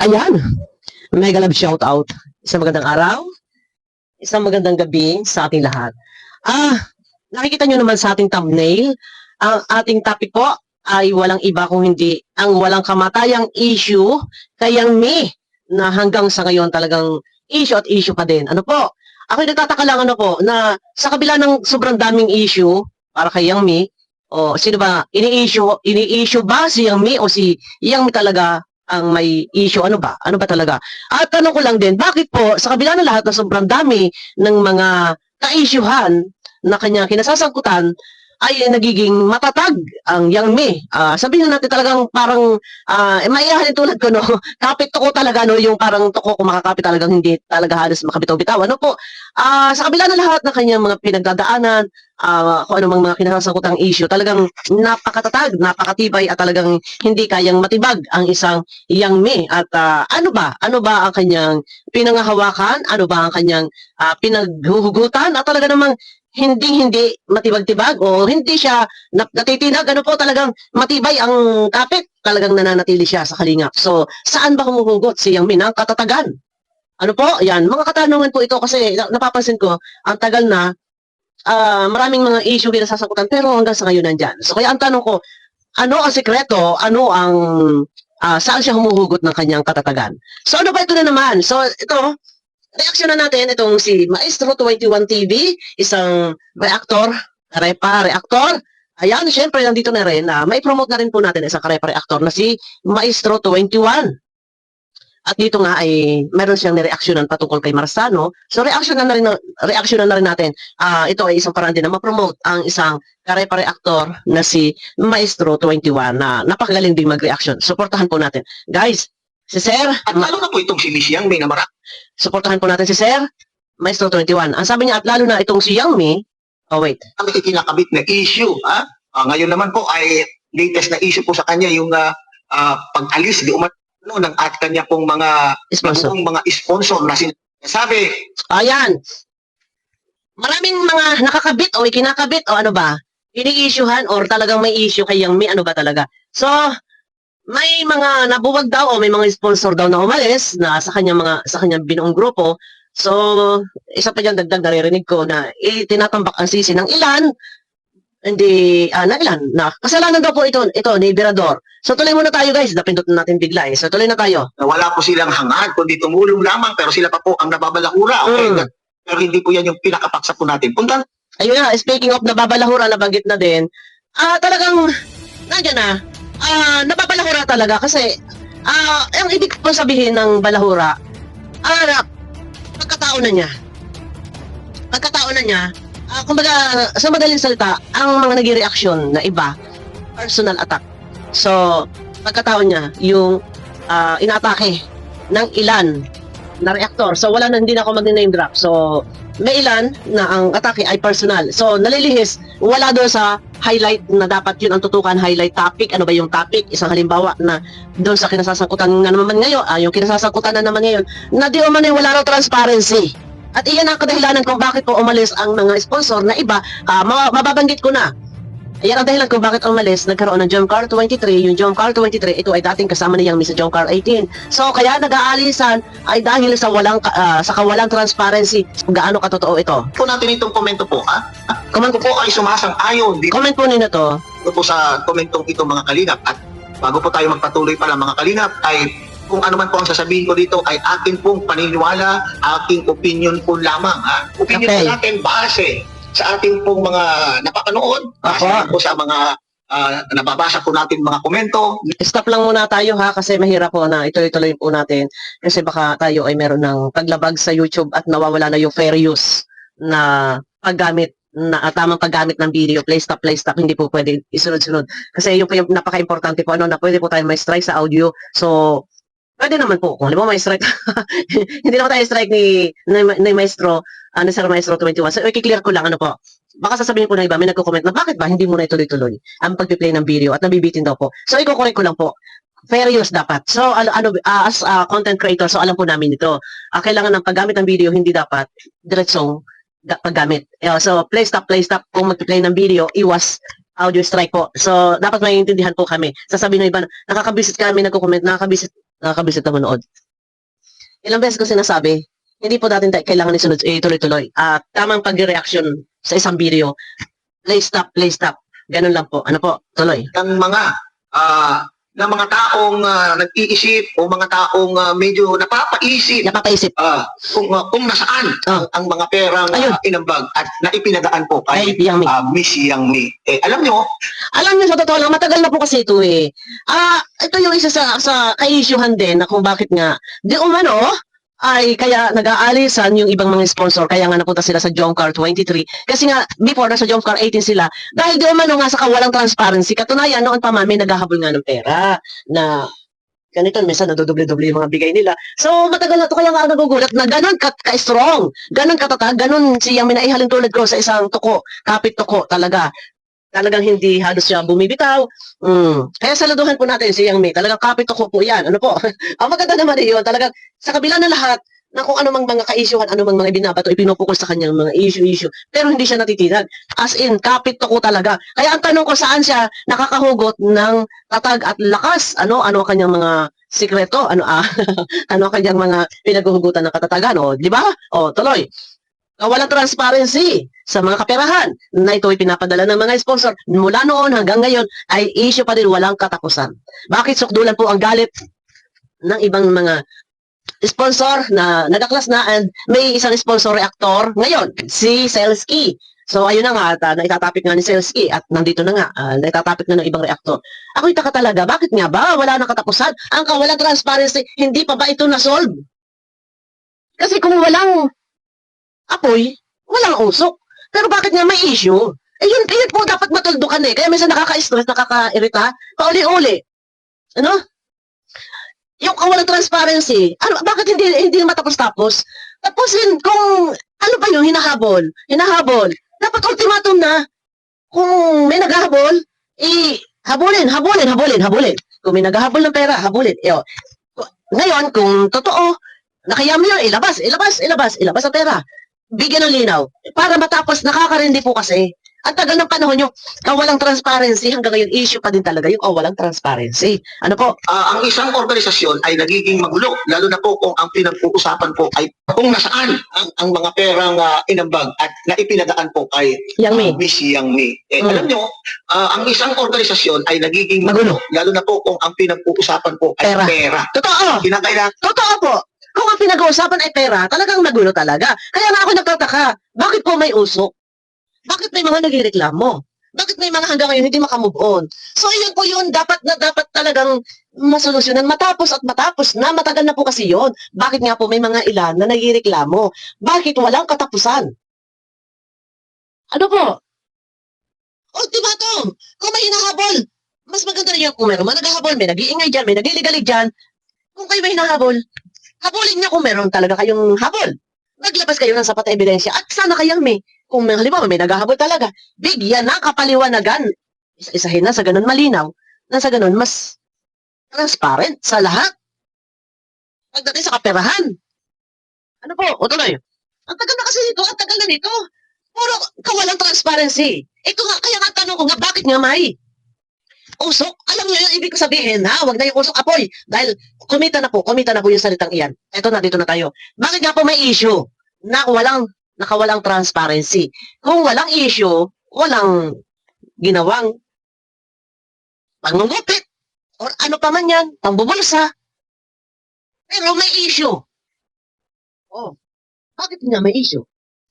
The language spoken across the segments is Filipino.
Ayan, mega love shout out. Isang magandang araw, isang magandang gabi sa ating lahat. Nakikita nyo naman sa ating thumbnail, ang ating topic po ay walang iba kung hindi ang walang kamatayang issue kay Yang Mi na hanggang sa ngayon talagang issue at issue pa din. Ano po? Ako'y nagtataka lang ano po na sa kabila ng sobrang daming issue para kay Yang Mi, o sino ba ini-issue ba si Yang Mi o si Yang Mi talaga ang may issue? Ano ba? Ano ba talaga? At tanong ko lang din, bakit po sa kabila ng lahat ng sobrang dami ng mga ka-issuehan na kanyang kinasasangkutan ay nagiging matatag ang Yang Mi. Sabihin natin talagang parang maiyahalin tulad ko, no? Kapit ko talaga, no? Yung parang tuko ko makakapit talagang hindi talaga halos makabitaw-bitaw. Ano po? Sa kabila ng lahat ng kanyang mga pinagdadaanan, kung ano mga kinasasangkutang issue, talagang napakatatag, napakatibay at talagang hindi kayang matibag ang isang Yang Mi. At ano ba? Ano ba ang kanyang pinangahawakan? Ano ba ang kanyang pinaghuhugutan? At talaga namang hindi matibag-tibag o hindi siya natitinag, ano po, talagang matibay ang kapit, talagang nananatili siya sa kalingap. So, saan ba humuhugot si Yang Mi ng katatagan? Ano po? Yan, mga katanungan po ito kasi napapansin ko, ang tagal na, maraming mga issue kinasasangkutan pero hanggang sa ngayon nandyan. So, kaya ang tanong ko, ano ang sekreto? Ano ang saan siya humuhugot ng kanyang katatagan? So, ano ba ito na naman? So, ito, reaksyon na natin itong si Maestro 21 TV, isang reactor, reactor. Ayan, syempre nandito na rin, may promote na rin po natin isang reactor na si Maestro 21. At dito nga ay meron siyang nireaksyonan patungkol kay Marzano. So reaksyonan na rin natin. Ito ay isang paraan din na ma-promote ang isang reactor na si Maestro 21 na napakagaling din mag-reaction. Suportahan po natin. Guys, si Sir, at lalo na po itong si Miss Yang Mi na suportahan po natin si Sir Maestro 21. Ang sabi niya, at lalo na itong si Yang Mi, wait. Kami ikinakabit na issue. Ngayon naman po ay latest na issue po sa kanya yung pag-alis di umano ng at kanya pong mga sponsor na sinasabi. Ayan. Maraming mga nakakabit o ikinakabit o ano ba? Ini-issuehan or talagang may issue kay Yang Mi, ano ba talaga? So, may mga nabuwag daw o may mga sponsor daw na umalis na sa kanyang binuong grupo. So, isa pa diyan dagdag naririnig ko na tinatambak ang sisi ng ilan, hindi na kasalanan daw po ito ni Berador. So tuloy muna tayo, guys, napindot natin bigla So tuloy na tayo. Wala po silang hangad kundi tumulong lamang pero sila pa po ang nababalahura. Okay? Pero hindi po yan yung pinakapaksa po natin. Puntan. Ayun na, speaking of nababalahura, nabanggit na din. Talagang nandiyan na. Nababalahura talaga kasi ang ibig ko sabihin ng balahura, pagkatao na niya, kumbaga sa madaling salita, ang mga nagre-reaksyon na iba, personal attack. So, pagkatao niya, yung inatake ng ilan na reactor. So, hindi na ako mag-name drop. So, may ilan na ang atake ay personal. So, nalilihis, wala doon sa highlight na dapat yun ang tutukan, highlight topic. Ano ba yung topic? Isang halimbawa na doon sa kinasasangkutan na naman ngayon, yung kinasasangkutan na naman ngayon, na di umano wala raw transparency. At iyan ang kadahilanan kung bakit po umalis ang mga sponsor na iba. Mababanggit ko na. Ayan ang dahilan kung bakit umalis, nagkaroon ng Jomcar 23. Yung Jomcar 23, ito ay dating kasama ni Yang Mi sa Jomcar 18. So, kaya nag-aalisan ay dahil sa kawalang transparency. Gaano katotoo ito? Po natin itong komento po, Comment po ay sumasang-ayon dito. Comment po ninyo to. Ito po sa komentong ito, mga kalingap. At bago po tayo magpatuloy pala, mga kalingap, ay kung ano man po ang sasabihin ko dito ay akin pong paniniwala, aking opinion po lamang. Opinion po natin base sa ating pong mga napapanood, base po sa mga nababasa po natin mga komento. Stop lang muna tayo kasi mahirap po na ituloy-tuloy po natin kasi baka tayo ay meron ng paglabag sa YouTube at nawawala na yung fair use na paggamit tamang paggamit ng video, play stop, hindi po pwede isunod-sunod. Kasi yung napaka-importante po na pwede po tayo may strike sa audio. So, pwede naman po. Kung halimbawa may strike, hindi naman tayo strike ni Maestro, ni Sir Maestro 21. So, i-clear ko lang po. Baka sasabihin po ng iba, may nagko-comment na bakit ba hindi mo na ituloy-tuloy ang pag-play ng video at nabibitin daw po. So, i-correct ko lang po. Fair use dapat. So, as content creator, so alam po namin ito. Kailangan ng paggamit ng video, hindi dapat diretsong paggamit. So, play stop. Kung mag-play ng video, iwas audio strike po. So, dapat maintindihan po kami. Sasabihin ng iba, nakakabisit kami, nagko-comment, nakakabisit nakakabisit na manood. Ilang beses ko sinasabi, hindi po natin kailangan isunod, tuloy-tuloy. At tamang pag-reaction sa isang video, play stop. Ganun lang po. Ano po? Tuloy. ng mga ng mga taong nag-iisip o mga taong medyo napapaisip Napapaisip. kung nasaan ang mga perang Ayun. inambag at naipinagaan po Ay, kay Yang Mi. Miss Yang Mi. Alam nyo, Alam niyo, sa totoo lang, matagal na po kasi ito eh. Ito yung isa sa ka-issuehan din na kung bakit nga, di umano, ay kaya nag-aalisan yung ibang mga sponsor, kaya nga napunta sila sa Jomcar 23. Kasi nga, before, nasa Jomcar 18 sila, dahil di umano nga sa kawalang transparency, katunayan, noon pa man, may naghahabol nga ng pera na ganito, minsan nadodoble-doble yung mga bigay nila. So, matagal na ito, kaya nga nagugulat na ganun ka-strong, ganun katatag, ganun siyang minaihalin tulad ko sa isang tuko, kapit tuko talaga. Talagang hindi halos siya bumibitaw. Kaya saluduhan po natin si Yang Mi. Talagang kapit tuko po yan. Ano po? Ang maganda naman yun. Talagang sa kabila na lahat na kung ano mang mga ka-issuehan, ano mang mga ibinabato, ipinupukol sa kanyang mga issue. Pero hindi siya natitinag. As in, kapit tuko talaga. Kaya ang tanong ko, saan siya nakakahugot ng tatag at lakas? Ano kanyang mga sikreto? Ano ang kanyang mga pinaghuhugutan ng katatagan? Di ba? Tuloy. Walang transparency sa mga kaperahan na ito ay pinapadala ng mga sponsor. Mula noon hanggang ngayon ay issue pa din, walang katapusan. Bakit sukdulan po ang galit ng ibang mga sponsor na nadaklas na, and may isang sponsor reactor ngayon, si Selski. So ayun na nga, at naitatapik nga ni Selski at nandito na nga, naitatapik na ng ibang reactor. Ako itaka talaga, bakit nga ba wala nang katapusan? Ang kawalang transparency, hindi pa ba ito na-solve? Kasi kung walang apoy, walang usok. Pero bakit nga may issue? Yun po dapat matuldukan eh. Kaya minsan nakaka-stress, nakaka-irita, pauli-uli. Ano? Yung walang transparency, bakit hindi matapos-tapos? Tapusin kung ano ba yung hinahabol. Dapat ultimatum na. Kung may naghahabol, habulin. Kung may naghahabol ng pera, habulin. Ngayon, kung totoo, nakayami yun, ilabas sa pera. Bigyan ng linaw. Para matapos, nakakarindi po kasi. Ang tagal ng panahon yung kawalang transparency, hanggang ngayon issue pa din talaga yung kawalang transparency. Ano po? Ang isang organisasyon ay nagiging magulo, lalo na po kung ang pinag-uusapan po ay kung nasaan ang mga perang inambag at naipinagaan po kay Yang Mi. Miss Yang Mi. Alam nyo, ang isang organisasyon ay nagiging magulo, lalo na po kung ang pinag-uusapan po ay pera. Totoo. Totoo po. Kung ang pinag-uusapan ay pera, talagang magulo talaga. Kaya nga ako nagtataka, bakit po may usok? Bakit may mga nagreklamo? Bakit may mga hanggang ngayon hindi makamove on? So yun po yun, dapat talagang masolusyonan matapos na, matagal na po kasi yun. Bakit nga po may mga ilan na nagreklamo? Bakit walang katapusan? Ano po? Ultimatum! Kung may hinahabol, mas maganda rin yung kung meron man naghahabol, may nag-iingay dyan, may nagliligalig dyan. Kung kayo may hinahabol, habulin niya kung meron talaga kayong habol. Naglabas kayo ng sapat na ebidensya at sana kayang kung halimbawa may naghahabol talaga, bigyan ng kapaliwanagan. Isa-isahin na sa ganun malinaw, na sa ganun mas transparent sa lahat. Pagdating sa kaperahan. Ano po? Tuloy. Ang tagal na kasi nito, ang tagal na nito. Puro kawalang transparency. Ito nga, kaya nga tanong ko nga, bakit nga may usok? Alam niyo yung ibig sabihin, wag na yung usok apoy. Dahil kumita na po yung salitang iyan. Eto na, dito na tayo. Bakit nga po may issue na nakawalang transparency? Kung walang issue, walang ginawang pangungupit or ano pa man yan, pambubulsa. Pero may issue. Bakit nga may issue?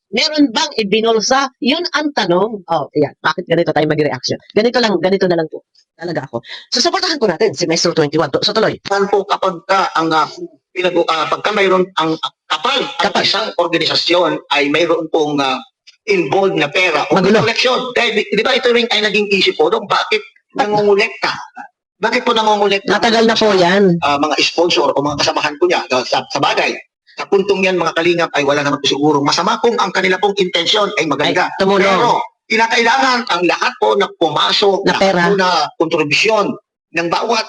Meron bang ibinulsa? Yun ang tanong. Ayan. Bakit ganito tayo mag-reaction? Ganito na lang po. Talaga ako. So, supportahan po natin si Maestro 21. So, tuloy. Saan po kapag pagka mayroon kapag isang organisasyon ay mayroon pong involved na pera o koleksyon. Dahil di ba ito rin ay naging issue po doon? Bakit nangungulekta? Bakit po nangungulekta? Matagal na po yan. Mga sponsor o mga kasamahan po niya sa bagay. Sa puntong yan, mga kalingap, ay wala naman po siguro masama kung ang kanila pong intensyon ay maganda. Pero kinakailangan ang lahat po na pumasok na pera, na kontribusyon ng bawat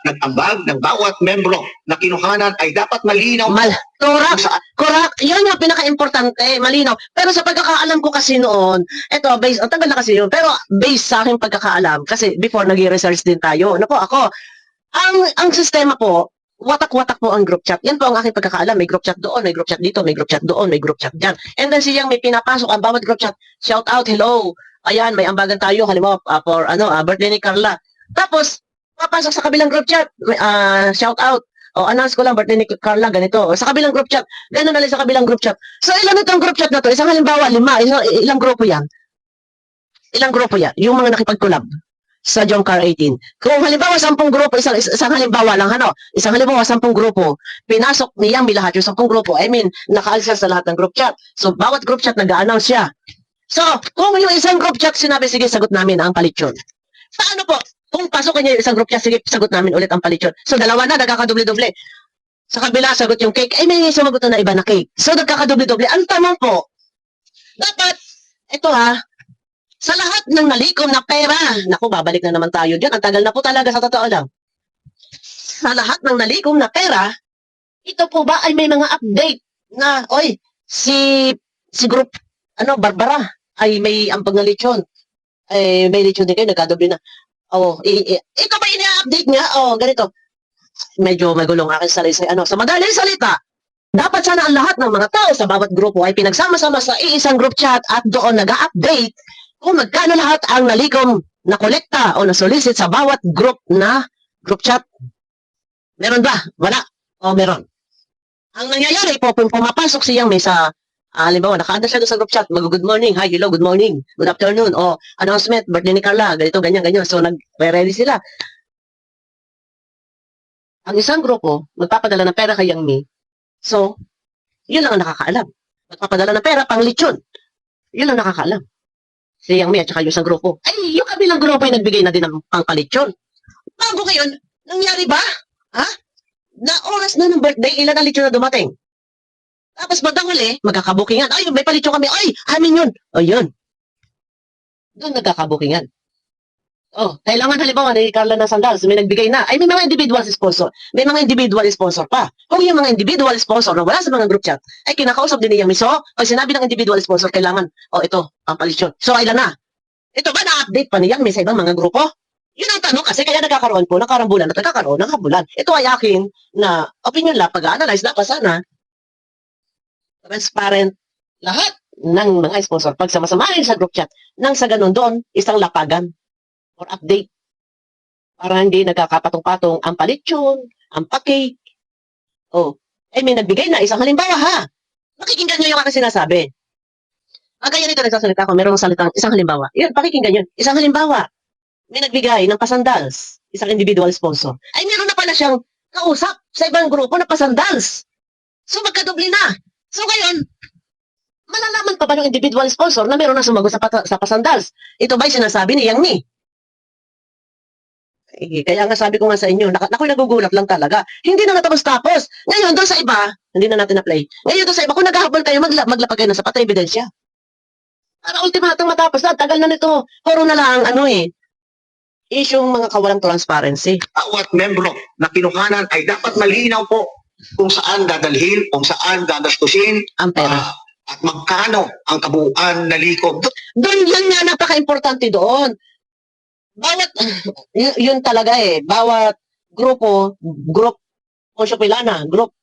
nag-ambag, ng bawat membro na kinuhanan ay dapat malinaw. Correct. Yan yung pinaka-importante, malinaw. Pero sa pagkakaalam ko kasi noon, ang tagal na kasi yun, pero based sa aking pagkakaalam, kasi before nag-research din tayo, ako, ang sistema po, watak-watak po ang group chat. Yan po ang aking pagkakaalam. May group chat doon, may group chat dito, may group chat doon, may group chat dyan. And then siyang may pinapasok ang bawat group chat. Shout out, hello. Ayan, may ambagan tayo. Halimbawa, for birthday ni Carla. Tapos, papasok sa kabilang group chat. Shout out. O, announce ko lang, birthday ni Carla, ganito. O, sa kabilang group chat. Ganun na lang sa kabilang group chat. So, ilan itong group chat na to? Isang halimbawa, 5. Ilang grupo yan? Ilang grupo yan? Yung mga nakipag-collab sa John Car 18. Kung halimbawa 10 grupo, isang halimbawa lang, isang halimbawa 10 grupo, pinasok ni Yami lahat yung 10 grupo. I mean, nakaalsa sa lahat ng group chat. So, bawat group chat nag-a-announce siya. So, kung yung isang group chat sinabi, sige, sagot namin ang palit yun. Paano po? Kung pasok niya yung isang group chat, sige, sagot namin ulit ang palit yun. So, dalawa na, nagkakadoble-doble. Sa kabila, sagot yung cake. Ay, may sumagot na iba na cake. So, nagkakadoble-doble. Ang tanong po, dapat, ito sa lahat ng nalikom na pera, naku, babalik na naman tayo dyan. Ang tagal na po talaga sa totoo lang. Sa lahat ng nalikom na pera, ito po ba ay may mga update na, oy, si group, Barbara, ay may ampag na lechon. May lechon din kayo, nagkadoble na. Ito ba ina-update niya? Ganito. Medyo magulong aking salita. Sa madaling salita, dapat sana ang lahat ng mga tao sa bawat grupo ay pinagsama-sama sa iisang group chat at doon nag-update kung magkano lahat ang nalikom na kolekta o na solicit sa bawat group na group chat. Meron ba? Wala. O meron. Ang nangyayari po, pumapasok siyang may sa, halimbawa, nakaanda siya doon sa group chat, good morning, hi, hello, good morning, good afternoon, announcement, birthday ni Carla, ganito, ganyan, ganyan. So, nag-ready sila. Ang isang grupo, magpapadala ng pera kay Yang Mi. So, yun lang ang nakakaalam. Magpapadala ng pera pang lechon. Yun lang nakakaalam. Si Yang Mi at saka yung isang grupo. Ay, yung kabilang grupo ay nagbigay na din ng pangpalitsyon. Bago ngayon, nangyari ba? Na oras na ng birthday, ilan ang lechon na dumating? Tapos bandang huli, magkakabukingan. Ay, may palitsyon kami. Ay, amin yun. O yun. Doon nagkakabukingan. Kailangan halimbawa ni Carla ng sandals, may nagbigay na. Ay, may mga individual sponsor. May mga individual sponsor pa. Kung yung mga individual sponsor na wala sa mga group chat, ay kinakausap din niya miso. Pag sinabi ng individual sponsor, kailangan, ito, ang palisyon. So, ilan na? Ito ba na-update pa niya may sa ibang mga grupo? Yun ang tanong kasi kaya nagkakaroon po ng karambulan at nagkakaroon ng habulan. Ito ay akin na opinion lang, pag-analyze dapat sana transparent lahat ng mga sponsor. Pag samasamahin sa group chat, nang sa ganun doon, isang lapagan or update para hindi nagkakapatong-patong ang palitsyon, ang pa-cake. May nagbigay na isang halimbawa Pakikinggan nyo yung aking sinasabi. Kaya nito nagsasalita ko, merong salitang isang halimbawa. Yun, pakikinggan yun. Isang halimbawa. May nagbigay ng pasandals, isang individual sponsor. Ay, meron na pala siyang kausap sa ibang grupo na pasandals. So, magkadobli na. So, ngayon, malalaman pa ba ng individual sponsor na meron na sumagot sa pasandals? Ito ba'y sinasabi ni Yang Mi? Kaya nga sabi ko nga sa inyo, ako'y nagugulat lang talaga. Hindi na natapos-tapos. Ngayon, doon sa iba, hindi na natin na-play. Ngayon, doon sa iba, kung naghahabol kayo, maglapag kayo na sapat na ebidensya. Para ultimatong matapos na, tagal na nito. Puro na lang, isyong mga kawalang transparency. Bawat membro na kinuhanan ay dapat malinaw po kung saan dadalhin, kung saan gagastusin, Ang pera. at magkano ang kabuuan na likom. Doon yan nga, napaka-importante doon. Bawat, yun talaga bawat group Poncio Pilana, group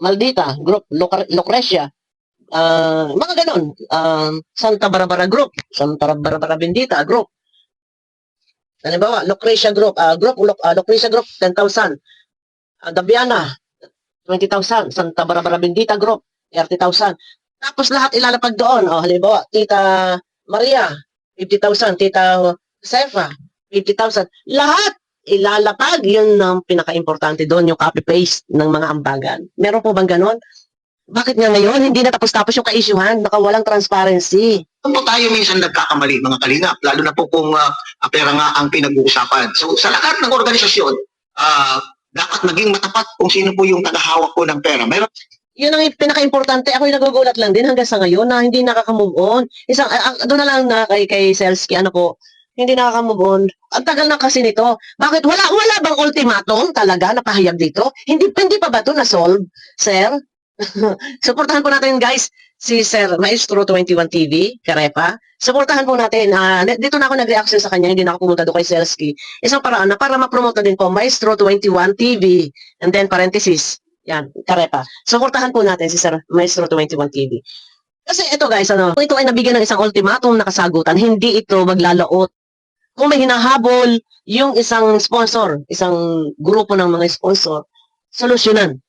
Maldita, group Lucrecia, mga ganon, Santa Barbara group, Santa Barbara Bendita group. Halimbawa, Lucrecia group, Lucrecia group, 10,000. Dabiana, 20,000. Santa Barbara Bendita group, 30,000. Tapos lahat ilalapag doon. Halimbawa, Tita Maria, 50,000. Tita Sefa, 50,000. Lahat ilalapag. Yun ang pinaka-importante doon, yung copy-paste ng mga ambagan. Meron po bang ganon? Bakit nga ngayon, hindi na tapos-tapos yung ka-issuehan? Baka walang transparency. Kung po tayo minsan nagkakamali, mga kalingap, lalo na po kung pera nga ang pinag-uusapan. So, sa lahat ng organisasyon, dapat maging matapat kung sino po yung tagahawak po ng pera. Meron Yun ang pinaka-importante. Ako'y nagugulat lang din hanggang sa ngayon na hindi nakaka-move on. Doon na lang na kay Selsky, hindi nakaka-move on. Ang tagal na kasi nito. Bakit? Wala bang ultimatum talaga na pahayag dito? Hindi pa ba ito na-solve, sir? Suportahan po natin guys si Sir Maestro 21 TV, Karepa. Suportahan po natin. Dito na ako nag-reaction sa kanya, hindi na ako pumunta doon kay Selsky. Isang paraan na para ma-promote na din po Maestro 21 TV. And then parenthesis, yan, Karepa. Suportahan po natin si Sir Maestro 21 TV. Kasi ito guys, kung ito ay nabigyan ng isang ultimatum na kasagutan, hindi ito maglalaot. Kung may hinahabol yung isang sponsor, isang grupo ng mga sponsor, solusyonan.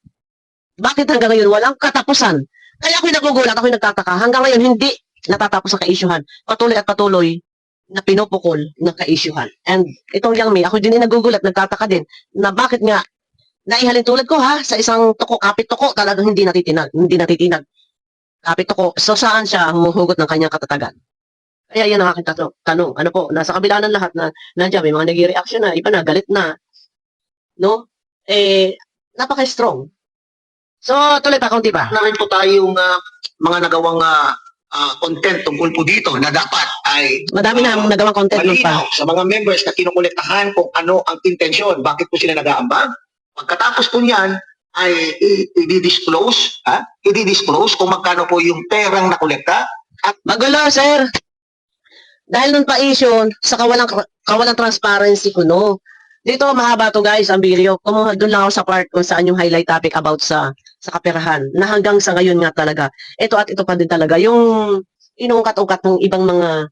Bakit hanggang ngayon walang katapusan? Kaya ako'y nagugulat, ako'y nagtataka. Hanggang ngayon hindi natatapos ang ka-issuehan. Patuloy at patuloy na pinupukol ng ka-issuehan. And itong Yang Mi, ako din ay nagugulat, nagtataka din na bakit nga naihalin tulad ko sa isang tuko, kapit tuko, talagang hindi natitinag. Kapit tuko. So saan siya humuhugot ng kanyang katatagan? Kaya yan ang aking tanong. Ano po, nasa kabila ng lahat na nandiyan, may mga nag-reaction na, iba na, galit na. No? Napaka-strong. So, tuloy pa, kaunti pa. Na rin po tayong mga nagawang content tungkol po dito na dapat ay Madami na nagawang content nun pa. malinaw sa mga members na kinukolektahan kung ano ang intensyon, bakit po sila nag-aambag. Pagkatapos po niyan, ay i-disclose kung magkano po yung perang nakolekta. Magulo, sir. Dahil nun pa issue, sa kawalang transparency ko, no. Dito, mahaba to guys, ang video. Doon lang ako sa part kung saan yung highlight topic about sa kaperahan. Na hanggang sa ngayon nga talaga, ito at ito pa din talaga, yung inuungkat-ungkat ng ibang mga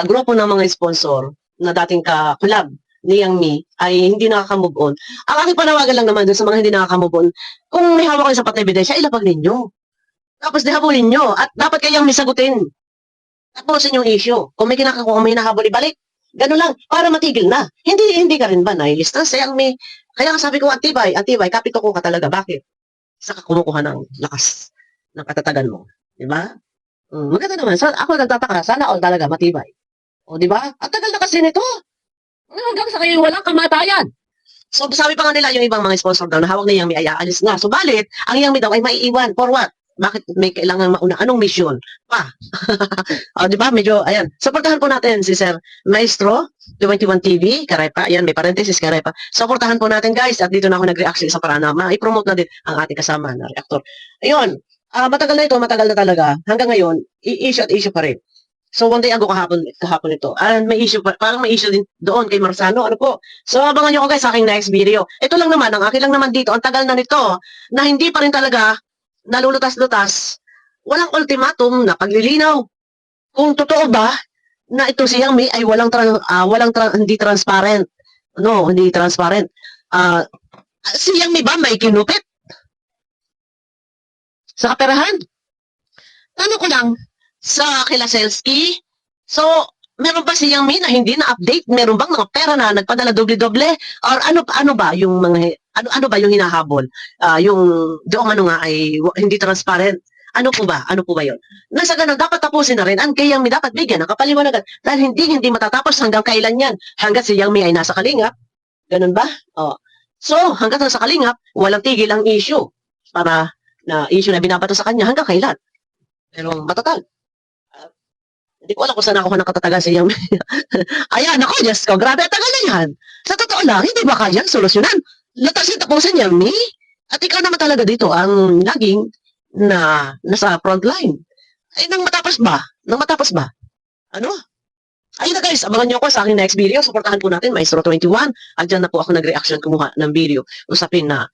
grupo ng mga sponsor na dating ka-collab ni Yang Mi ay hindi nakaka-move on. Ang aking panawagan lang naman doon sa mga hindi nakaka-move on, kung may hawak kayo sa patay ebidensya, ilapag ninyo. Tapos dihabulin nyo. At dapat kayang may sagutin. Tapusin yung issue. Kung may hinahabol, ibalik. Ganun lang, para matigil na. Hindi ka rin ba nailista sa Yang Mi? Kaya sabi ko, antibay, kapito ko ka talaga. Bakit? Saka kumukuha ng lakas ng katatagan mo. Diba? Maganda naman. Ako nagtataka, sana all talaga matibay. O, diba? At tagal na kasi nito. Hanggang sa kayo walang kamatayan. So, sabi pa nga nila yung ibang mga sponsor daw na hawak na Yang Mi ay aalis na. So, balit, ang Yang Mi daw ay maiiwan. For what? Bakit may kailangan mauna? Anong mission? Pa. O, di ba? Medyo, ayan. Supportahan po natin si Sir Maestro, 21 TV, Karepa. Ayan, may parenthesis, Karepa. Supportahan po natin, guys. At dito na ako nag-reaction sa paraan na i-promote na din ang ating kasama na reactor. Ayun. Matagal na ito, matagal na talaga. Hanggang ngayon, i-issue at issue pa rin. So, one day ago kahapon ito. May issue pa, parang may issue din doon kay Marzano. Ano po? So, abangan nyo ko guys sa aking next video. Ito lang naman, ang akin lang naman dito, ang tagal na nito, na hindi pa rin talaga nalulutas-lutas, walang ultimatum na paglilinaw. Kung totoo ba na ito si Yang Mi ay hindi transparent. No, hindi transparent. Si Yang Mi ba may kinupit? Sa kaperahan? Tanong ko lang, sa kila Selsky, so, meron ba si Yang Mi na hindi na-update? Meron bang mga pera na nagpadala doble-doble? Or ano ba yung mga ano ba yung hinahabol? Yung doong nga ay hindi transparent. Ano po ba? Ano po ba yun? Nasa ganun, dapat tapusin na rin. Ang kay Yang Mi dapat bigyan ng kapaliwanagan. Dahil hindi matatapos hanggang kailan yan. Hanggat si Yang Mi ay nasa kalingap. Ganun ba? Oh. So, hanggat nasa kalingap, walang tigil ang issue. Para na issue na binabato sa kanya hanggang kailan. Pero matatag. Hindi ko alam kung saan ako ng katatagan sa Yang Mi. Ayan, ako, Diyos ko, grabe, tagal na yan. Sa totoo lang, hindi ba kayang solusyonan? Latasin tapusin Yang Mi. At ikaw naman talaga dito ang laging nasa front line. Ay, nang matapos ba? Ano? Ayun na guys, abangan nyo ako sa aking next video. Supportahan po natin, Maestro 21. At dyan na po ako nag-reaction kumuha ng video. Usapin na,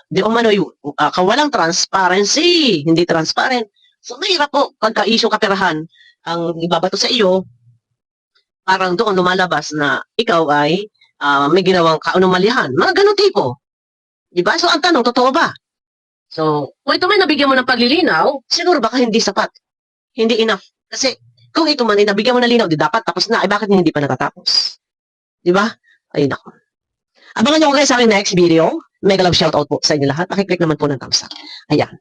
di umano yung kawalang transparency. Hindi transparent. So, mahirap po pagka-issue kaperahan ang ibabato sa iyo, parang doon lumalabas na ikaw ay may ginawang kaunumalyahan. Mga ganun tipo. Diba? So, ang tanong, totoo ba? So, kung ito man nabigyan mo ng paglilinaw, siguro baka hindi sapat. Hindi enough. Kasi, kung ito man ay nabigyan mo ng linaw, di dapat tapos na, ay bakit hindi pa natatapos? Diba? Ay, nako. Abangan nyo ko guys sa aking next video. Mega love shoutout po sa inyo lahat. Pakiclick naman po ng thumbs up. Ayan.